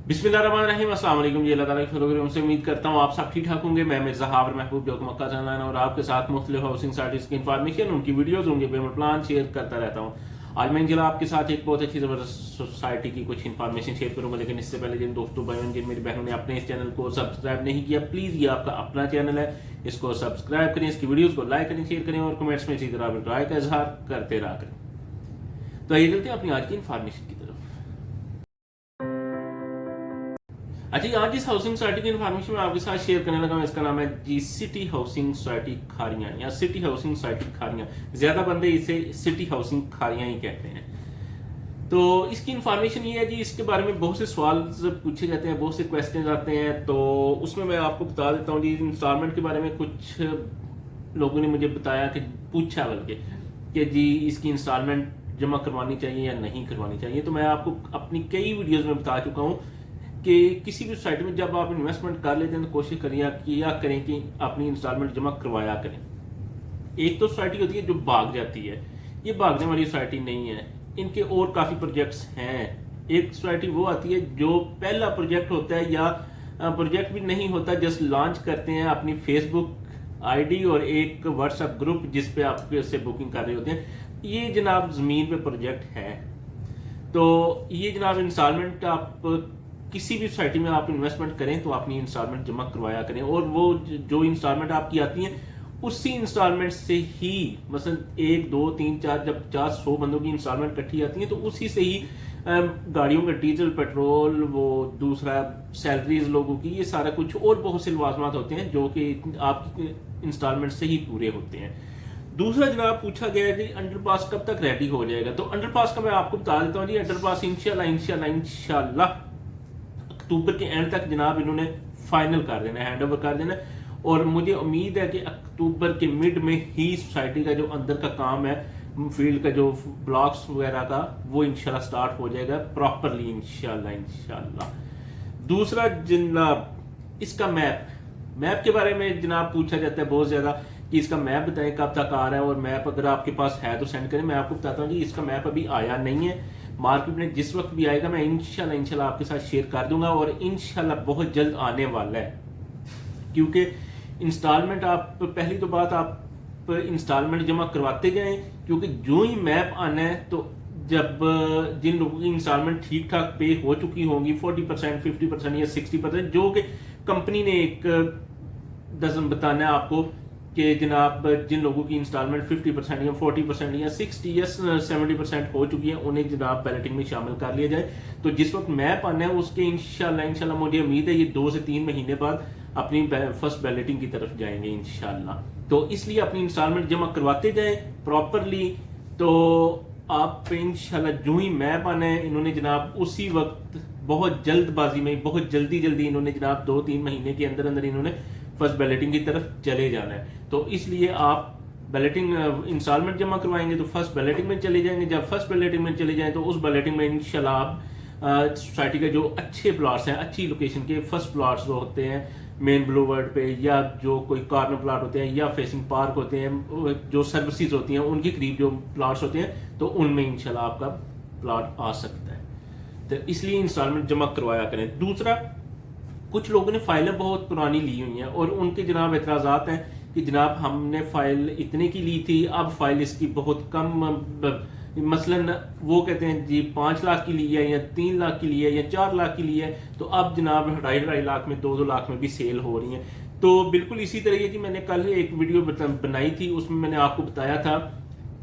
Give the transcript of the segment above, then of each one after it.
बिस्मिल्लाहिर्रहमानिर्रहीम। अस्सलाम वालेकुम जी। अल्लाह ताला की फजल से उम्मीद करता हूँ आप सब ठीक ठाक होंगे। मैं मिर्ज़ा हावर महबूब जो मक्का जाना और आपके साथ मुख्तलिफ हाउसिंग साइट्स की इन्फॉर्मेशन, उनकी वीडियोस, उनके पेमेंट प्लान शेयर करता रहता हूँ। आज मैं इंशाल्लाह आपके साथ एक बहुत अच्छी ज़बरदस्त सोसाइटी की कुछ इन्फॉर्मेशन शेयर करूँगा, लेकिन इससे पहले जिन दोस्तों भाइयों जिन मेरी बहनों ने अपने इस चैनल को सब्सक्राइब नहीं किया, प्लीज़ ये आपका अपना चैनल है, इसको सब्सक्राइब करें, इसकी वीडियोज़ को लाइक करें, शेयर करें और कमेंट्स में इसी तरह अपनी राय का इजहार करते रहा करें। तो आइए चलते हैं अपनी आज की इन्फॉर्मेशन की तरफ। अच्छा, आज जिस हाउसिंग सोसाइटी की इन्फॉर्मेशन मैं आपके साथ शेयर करने लगा हूं, इसका नाम है जी सिटी हाउसिंग सोसाइटी खारियां या सिटी हाउसिंग सोसाइटी खारियां। ज्यादा बंदे इसे सिटी हाउसिंग खारियां ही कहते हैं। तो इसकी इन्फॉर्मेशन ये है जी, इसके बारे में बहुत से सवाल पूछे जाते हैं, बहुत से क्वेश्चन आते हैं। तो उसमें मैं आपको बता देता हूँ जी, इंस्टॉलमेंट के बारे में कुछ लोगों ने मुझे बताया कि पूछा बल्कि कि जी इसकी इंस्टॉलमेंट जमा करवानी चाहिए या नहीं करवानी चाहिए। तो मैं आपको अपनी कई वीडियोज में बता चुका हूँ कि किसी भी साइट में जब आप इन्वेस्टमेंट कर लेते हैं तो कोशिश किया करें कि अपनी इंस्टॉलमेंट जमा करवाया करें। एक तो सोसाइटी होती है जो भाग जाती है, ये भागने वाली सोसाइटी नहीं है, इनके और काफ़ी प्रोजेक्ट्स हैं। एक सोसाइटी वो आती है जो पहला प्रोजेक्ट होता है या प्रोजेक्ट भी नहीं होता, जस्ट लॉन्च करते हैं अपनी फेसबुक आईडी और एक व्हाट्सएप ग्रुप जिस पे आप से बुकिंग कर रहे होते हैं। ये जनाब ज़मीन पे प्रोजेक्ट है। तो ये जनाब इंस्टॉलमेंट आप किसी भी सोसाइटी में आप इन्वेस्टमेंट करें तो अपनी इंस्टॉलमेंट जमा करवाया करें, और वो जो इंस्टॉलमेंट आपकी आती है उसी इंस्टॉलमेंट से ही, मसलन 1 2 3 4, जब 400 बंदों की इंस्टॉलमेंट इकट्ठी आती है तो उसी से ही गाड़ियों का डीजल, पेट्रोल, वो दूसरा सैलरीज लोगों की, ये सारा कुछ और बहुत से लवाजमात होते हैं जो कि आपकी इंस्टॉलमेंट से ही पूरे होते हैं। दूसरा जनाब पूछा गया है कि अंडरपास कब तक रेडी हो जाएगा। तो अंडरपास का मैं आपको बता देता हूँ जी, अंडरपास इंशाल्लाह अक्टूबर के एंड तक जनाब इन्होंने फाइनल कर देना है, हैंड ओवर कर देना है। और मुझे उम्मीद है कि अक्टूबर के मिड में ही सोसाइटी का जो अंदर का काम है, फील्ड का जो ब्लॉक्स वगैरह का, वो इंशाल्लाह स्टार्ट हो जाएगा प्रॉपरली इंशाल्लाह। दूसरा जनाब इसका मैप के बारे में जनाब पूछा जाता है बहुत ज्यादा कि इसका मैप बताएं कब तक आ रहा है, और मैप अगर आपके पास है तो सेंड करें। मैं आपको बताता हूँ जी, इसका मैप अभी आया नहीं है, मार्केट में जिस वक्त भी आएगा मैं इंशाल्लाह आपके साथ शेयर कर दूंगा, और इंशाल्लाह बहुत जल्द आने वाला है। क्योंकि इंस्टॉलमेंट आप पहली तो बात, आप इंस्टॉलमेंट जमा करवाते गए, क्योंकि जो ही मैप आना है तो जब जिन लोगों की इंस्टॉलमेंट ठीक ठाक पे हो चुकी होंगी 40%, 50% या 60%, जो कि कंपनी ने एक डजन बताना है आपको कि जनाब जिन लोगों की इंस्टॉलमेंट 50% या 40% या 60 या 70% हो चुकी है, उन्हें जनाब बैलेटिंग में शामिल कर लिया जाए। तो जिस वक्त मैप आना है उसके इंशाल्लाह मुझे उम्मीद है ये 2 से 3 महीने बाद अपनी फर्स्ट बैलेटिंग की तरफ जाएंगे इंशाल्लाह। तो इसलिए अपनी इंस्टॉलमेंट जमा करवाते जाएं प्रॉपरली। तो आप इंशाल्लाह जो ही मैप आना है, इन्होंने जनाब उसी वक्त बहुत जल्दबाजी में, बहुत जल्दी इन्होंने जनाब 2-3 महीने के अंदर इन्होंने फर्स्ट बैलेटिंग की तरफ चले जाना है। तो इसलिए आप बैलेटिंग इंस्टॉलमेंट जमा करवाएंगे तो फर्स्ट बैलेटिंग में चले जाएंगे। जब फर्स्ट बैलेटिंग में चले जाएं तो उस बैलेटिंग में इंशाल्लाह आप सोसाइटी के जो अच्छे प्लॉट्स हैं, अच्छी लोकेशन के फर्स्ट प्लॉट्स जो होते हैं मेन ब्लूवर्ड पे, या जो कोई कॉर्नर प्लॉट होते हैं या फेसिंग पार्क होते हैं, जो सर्विसेज होती हैं उनके करीब जो प्लॉट्स होते हैं, तो उनमें इंशाल्लाह आपका प्लॉट आ सकता है। तो इसलिए इंस्टॉलमेंट जमा करवाया करें। दूसरा, कुछ लोगों ने फाइलें बहुत पुरानी ली हुई हैं और उनके जनाब एतराज़ात हैं कि जनाब हमने फाइल इतने की ली थी, अब फाइल इसकी बहुत कम, मसलन वो कहते हैं जी 5 लाख की ली है या 3 लाख की ली है या 4 लाख की ली है, तो अब जनाब 2.5 लाख में, 2 लाख में भी सेल हो रही हैं। तो बिल्कुल इसी तरह की मैंने कल एक वीडियो बनाई थी, उसमें मैंने आपको बताया था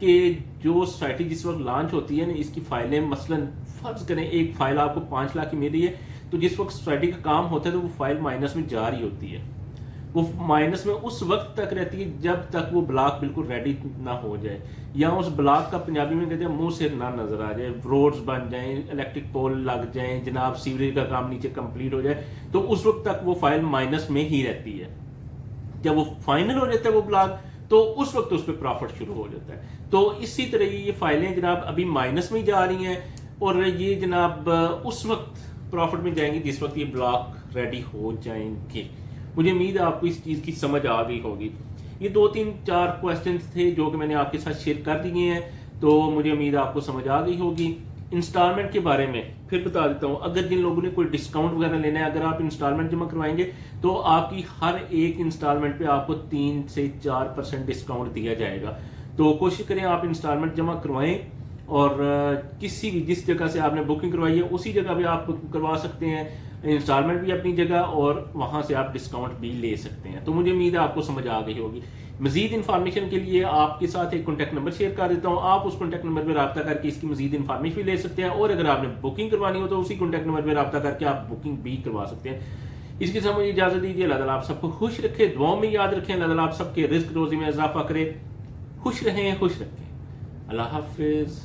कि जो सोसाइटी जिस वक्त लॉन्च होती है ना, इसकी फाइलें मसलन फर्ज करें एक फाइल आपको 5 लाख की मिल रही है, तो जिस वक्त सोसाइटी का काम होता है तो वो फाइल माइनस में जा रही होती है। वो माइनस में उस वक्त तक रहती है जब तक वो ब्लॉक बिल्कुल रेडी ना हो जाए, या उस ब्लॉक का पंजाबी में कहते हैं मुंह से ना नजर आ जाए, रोड्स बन जाएं, इलेक्ट्रिक पोल लग जाएं, जनाब सीवरेज का काम नीचे कंप्लीट हो जाए, तो उस वक्त तक वो फाइल माइनस में ही रहती है। जब वो फाइनल हो जाता है वो ब्लॉक, तो उस वक्त उस पर प्रॉफिट शुरू हो जाता है। तो इसी तरह ये फाइलें जनाब अभी माइनस में जा रही हैं, और ये जनाब उस वक्त प्रॉफिट में जाएंगे जिस वक्त ये ब्लॉक रेडी हो जाएंगे। मुझे उम्मीद है आपको इस चीज़ की समझ आ गई होगी। ये 2-3-4 क्वेश्चन थे जो कि मैंने आपके साथ शेयर कर दिए हैं, तो मुझे उम्मीद है आपको समझ आ गई होगी। انسٹالمنٹ کے بارے میں پھر بتا دیتا ہوں. اگر جن لوگوں نے کوئی ڈسکاؤنٹ وغیرہ لینا ہے، اگر آپ انسٹالمنٹ جمع کروائیں گے تو آپ کی ہر ایک انسٹالمنٹ پہ آپ کو 3 سے 4% ڈسکاؤنٹ دیا جائے گا. تو کوشش کریں آپ انسٹالمنٹ جمع کروائیں، اور کسی بھی جس جگہ سے آپ نے بکنگ کروائی ہے اسی جگہ پہ آپ کروا سکتے ہیں، انسٹالمنٹ بھی اپنی جگہ اور وہاں سے آپ ڈسکاؤنٹ بھی لے سکتے ہیں. تو مجھے امید ہے آپ کو سمجھ آ گئی ہوگی. مزید انفارمیشن کے لیے آپ کے ساتھ ایک کانٹیکٹ نمبر شیئر کر دیتا ہوں، آپ اس کانٹیکٹ نمبر پہ رابطہ کر کے اس کی مزید انفارمیشن بھی لے سکتے ہیں، اور اگر آپ نے بکنگ کروانی ہو تو اسی کانٹیکٹ نمبر پہ رابطہ کر کے آپ بکنگ بھی کروا سکتے ہیں. اس کے ساتھ مجھے اجازت دیجیے. اللہ تعالیٰ آپ سب کو خوش رکھے، دعاؤں میں یاد رکھیں. اللہ تعالیٰ آپ سب کے رزق روزی میں اضافہ کرے. خوش رہیں، خوش رکھیں. اللہ حافظ.